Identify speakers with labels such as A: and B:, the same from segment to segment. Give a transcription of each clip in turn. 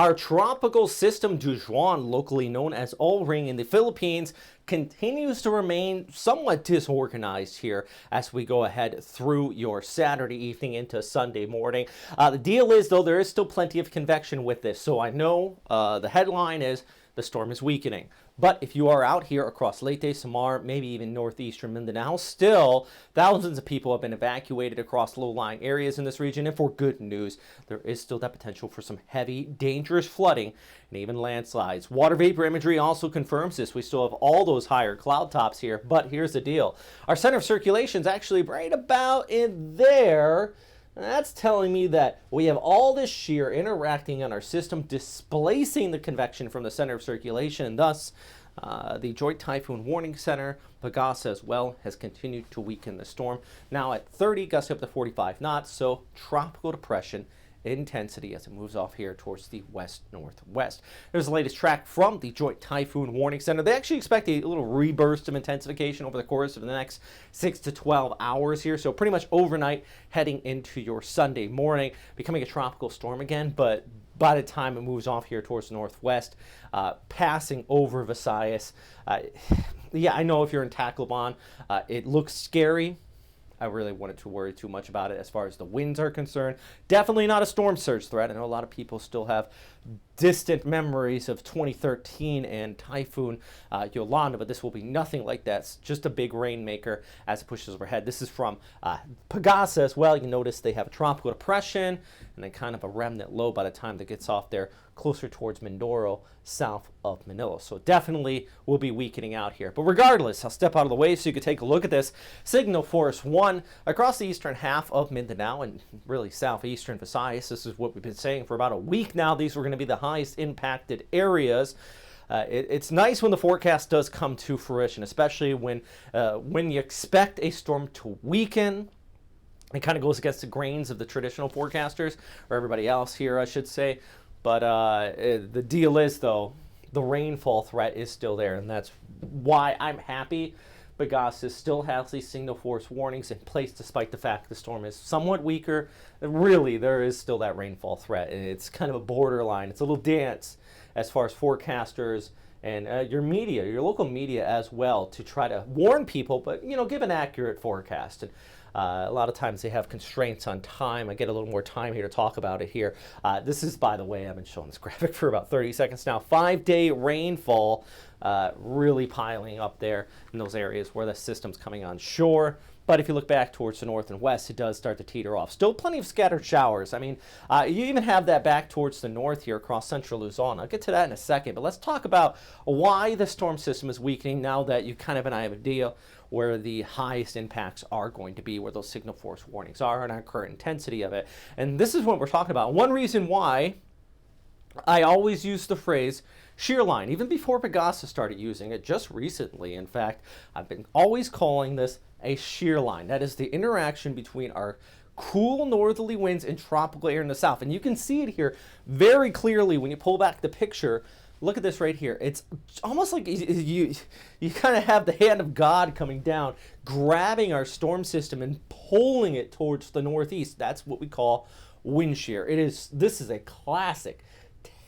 A: Our tropical system Dujuan, locally known as All-Ring in the Philippines, continues to remain somewhat disorganized here as we go ahead through your Saturday evening into Sunday morning. The deal is, though, there is still plenty of convection with this. So I know the headline is the storm is weakening. But if you are out here across Leyte, Samar, maybe even northeastern Mindanao, still thousands of people have been evacuated across low-lying areas in this region. And for good news, there is still that potential for some heavy, dangerous flooding and even landslides. Water vapor imagery also confirms this. We still have all those higher cloud tops here. But here's the deal. Our center of circulation is actually right about in there. And that's telling me that we have all this shear interacting on our system, displacing the convection from the center of circulation, and thus the Joint Typhoon Warning Center, Pagasa as well, has continued to weaken the storm. Now at 30, gusting up to 45 knots, so tropical depression intensity as it moves off here towards the west-northwest. There's the latest track from the Joint Typhoon Warning Center. They actually expect a little reburst of intensification over the course of the next 6 to 12 hours here. So pretty much overnight heading into your Sunday morning, becoming a tropical storm again, but by the time it moves off here towards the northwest, passing over Visayas. Yeah, I know if you're in Tacloban, it looks scary. I really wanted to worry too much about it as far as the winds are concerned. Definitely not a storm surge threat. I know a lot of people still have distant memories of 2013 and Typhoon Yolanda, but this will be nothing like that. It's just a big rainmaker as it pushes overhead. This is from Pagasa as well. You notice they have a tropical depression and then kind of a remnant low by the time that gets off there closer towards Mindoro, south of Manila. So definitely will be weakening out here. But regardless, I'll step out of the way so you can take a look at this. Signal force 1 across the eastern half of Mindanao and really southeastern Visayas. This is what we've been saying for about a week now. These were going to be the highest impacted areas. It's nice when the forecast does come to fruition, especially when you expect a storm to weaken. It kind of goes against the grains of the traditional forecasters, or everybody else here, I should say. But the deal is, though, the rainfall threat is still there, and that's why I'm happy Pagasa still has these signal force warnings in place despite the fact the storm is somewhat weaker. Really, there is still that rainfall threat, and it's kind of a borderline. It's a little dance as far as forecasters and your media, your local media as well, to try to warn people, but, you know, give an accurate forecast. And a lot of times they have constraints on time. I get a little more time here to talk about it here. This is, by the way, I've been showing this graphic for about 30 seconds now. 5-day rainfall really piling up there in those areas where the system's coming on shore. But if you look back towards the north and west, it does start to teeter off. Still plenty of scattered showers. I mean, you even have that back towards the north here across central Luzon. I'll get to that in a second. But let's talk about why the storm system is weakening now that you kind of have an idea where the highest impacts are going to be, where those signal force warnings are, and our current intensity of it. And this is what we're talking about. One reason why I always use the phrase shear line, even before Pagasa started using it, just recently, in fact, I've been always calling this a shear line. That is the interaction between our cool northerly winds and tropical air in the south. And you can see it here very clearly when you pull back the picture. Look at this right here. It's almost like you kind of have the hand of God coming down, grabbing our storm system and pulling it towards the northeast. That's what we call wind shear. This is a classic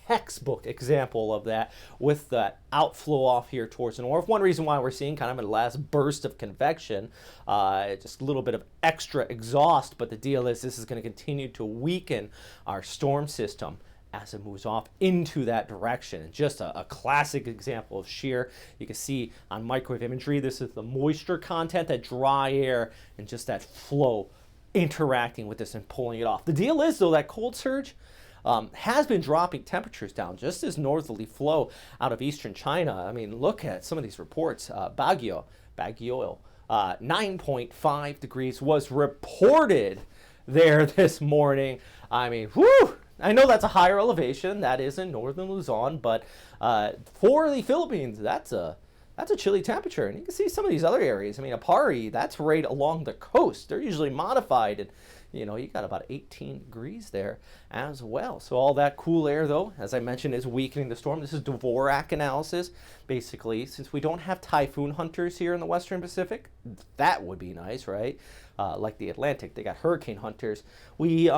A: textbook example of that, with the outflow off here towards the north. One reason why we're seeing kind of a last burst of convection, just a little bit of extra exhaust, but the deal is this is going to continue to weaken our storm system as it moves off into that direction. Just a classic example of shear. You can see on microwave imagery, this is the moisture content, that dry air, and just that flow interacting with this and pulling it off. The deal is, though, that cold surge has been dropping temperatures down, just as northerly flow out of eastern China. I mean, look at some of these reports. Baguio, 9.5 degrees was reported there this morning. I mean, whew! I know that's a higher elevation. That is in northern Luzon, but for the Philippines, that's a chilly temperature. And you can see some of these other areas. I mean, Apari, that's right along the coast. They're usually modified. And you know, you got about 18 degrees there as well. So all that cool air, though, as I mentioned, is weakening the storm. This is Dvorak analysis. Basically, since we don't have typhoon hunters here in the Western Pacific, that would be nice, right? Like the Atlantic, they got hurricane hunters. We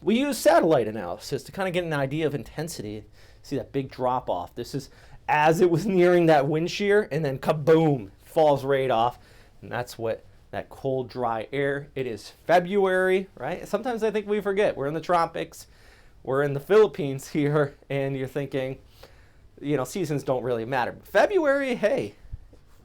A: use satellite analysis to kind of get an idea of intensity. See that big drop off. This is as it was nearing that wind shear, and then kaboom, falls right off. And that's what that cold, dry air. It is February, right? Sometimes I think we forget. We're in the tropics. We're in the Philippines here, and you're thinking, you know, seasons don't really matter. But February, hey,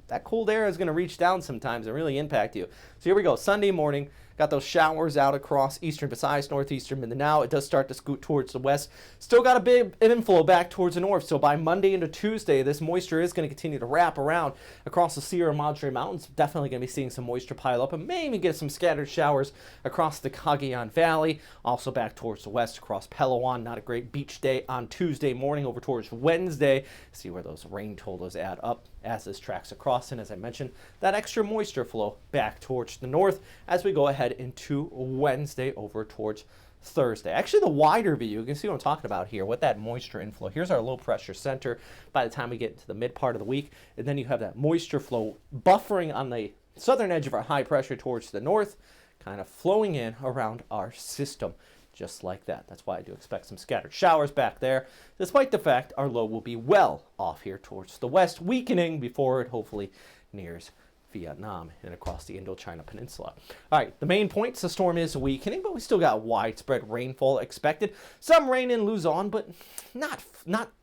A: that cold air is going to reach down sometimes and really impact you. So here we go. Sunday morning, got those showers out across eastern Visayas, northeastern Mindanao. It does start to scoot towards the west. Still got a big inflow back towards the north. So by Monday into Tuesday, this moisture is going to continue to wrap around across the Sierra Madre Mountains. Definitely going to be seeing some moisture pile up and maybe get some scattered showers across the Cagayan Valley. Also back towards the west across Palawan. Not a great beach day on Tuesday morning over towards Wednesday. See where those rain totals add up as this tracks across. And as I mentioned, that extra moisture flow back towards the north as we go ahead into Wednesday over towards Thursday. Actually, the wider view, you can see what I'm talking about here, with that moisture inflow. Here's our low pressure center by the time we get into the mid part of the week. And then you have that moisture flow buffering on the southern edge of our high pressure towards the north, kind of flowing in around our system. Just like that. That's why I do expect some scattered showers back there, despite the fact our low will be well off here towards the west, weakening before it hopefully nears Vietnam and across the Indochina Peninsula. All right, the main points, the storm is weakening, but we still got widespread rainfall expected. Some rain in Luzon, but not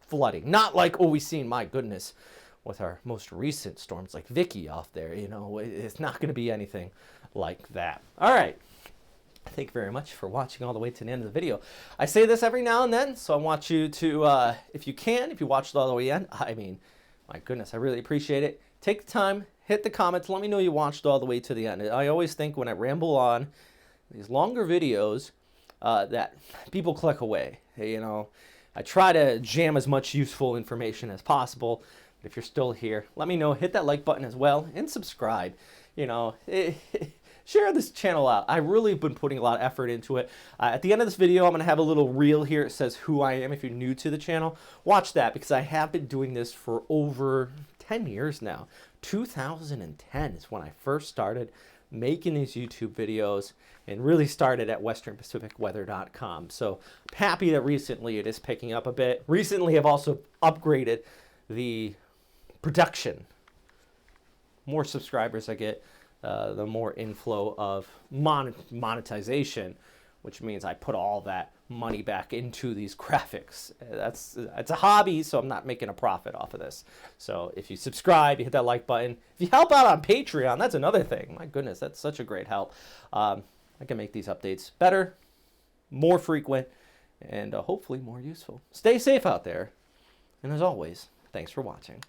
A: flooding. Not like, oh, we've seen, my goodness, with our most recent storms like Vicky off there. You know, it's not going to be anything like that. All right. Thank you very much for watching all the way to the end of the video. I say this every now and then, so I want you to, if you watched all the way in, I mean, my goodness, I really appreciate it. Take the time, hit the comments, let me know you watched all the way to the end. I always think when I ramble on these longer videos that people click away. You know, I try to jam as much useful information as possible. But if you're still here, let me know. Hit that like button as well and subscribe. You know, share this channel out. I've really been putting a lot of effort into it. At the end of this video, I'm going to have a little reel here. It says who I am if you're new to the channel. Watch that because I have been doing this for over 10 years now. 2010 is when I first started making these YouTube videos and really started at westernpacificweather.com. So I'm happy that recently it is picking up a bit. Recently, I've also upgraded the production. More subscribers I get, the more inflow of monetization, which means I put all that money back into these graphics. It's a hobby, so I'm not making a profit off of this. So if you subscribe, you hit that like button. If you help out on Patreon, that's another thing. My goodness, that's such a great help. I can make these updates better, more frequent, and hopefully more useful. Stay safe out there. And as always, thanks for watching.